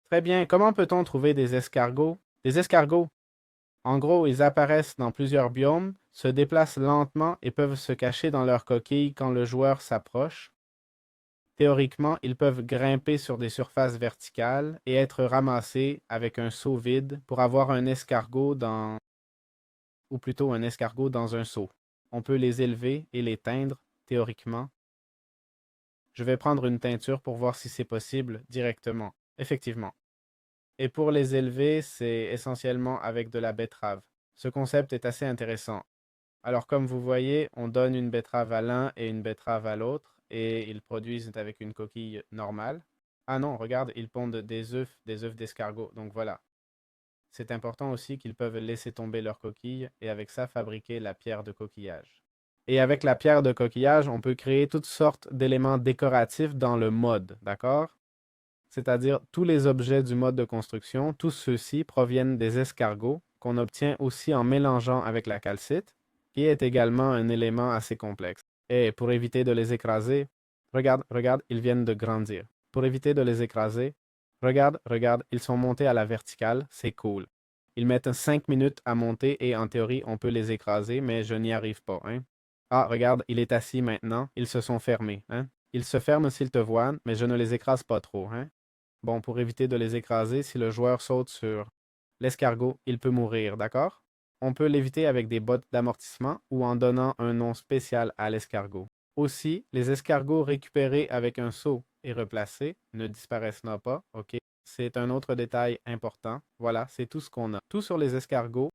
Très bien. Comment peut-on trouver des escargots? Des escargots, en gros, ils apparaissent dans plusieurs biomes, se déplacent lentement et peuvent se cacher dans leurs coquilles quand le joueur s'approche. Théoriquement, ils peuvent grimper sur des surfaces verticales et être ramassés avec un seau vide pour avoir un escargot dans, ou plutôt un escargot dans un seau. On peut les élever et les teindre, théoriquement. Je vais prendre une teinture pour voir si c'est possible directement. Effectivement. Et pour les élever, c'est essentiellement avec de la betterave. Ce concept est assez intéressant. Alors, comme vous voyez, on donne une betterave à l'un et une betterave à l'autre, et ils produisent avec une coquille normale. Ah non, regarde, ils pondent des œufs d'escargot. Donc voilà. C'est important aussi qu'ils peuvent laisser tomber leurs coquilles et avec ça fabriquer la pierre de coquillage. Et avec la pierre de coquillage, on peut créer toutes sortes d'éléments décoratifs dans le mode, d'accord? C'est-à-dire tous les objets du mode de construction, tous ceux-ci proviennent des escargots qu'on obtient aussi en mélangeant avec la calcite, qui est également un élément assez complexe. Et pour éviter de les écraser, regarde, ils viennent de grandir. Pour éviter de les écraser, regarde, ils sont montés à la verticale, c'est cool. Ils mettent 5 minutes à monter et en théorie, on peut les écraser, mais je n'y arrive pas, hein. Ah, regarde, il est assis maintenant, ils se sont fermés, hein. Ils se ferment s'ils te voient, mais je ne les écrase pas trop, hein. Bon, pour éviter de les écraser, si le joueur saute sur l'escargot, il peut mourir, d'accord? On peut l'éviter avec des bottes d'amortissement ou en donnant un nom spécial à l'escargot. Aussi, les escargots récupérés avec un seau et replacés ne disparaissent pas, ok? C'est un autre détail important. Voilà, c'est tout ce qu'on a. Tout sur les escargots.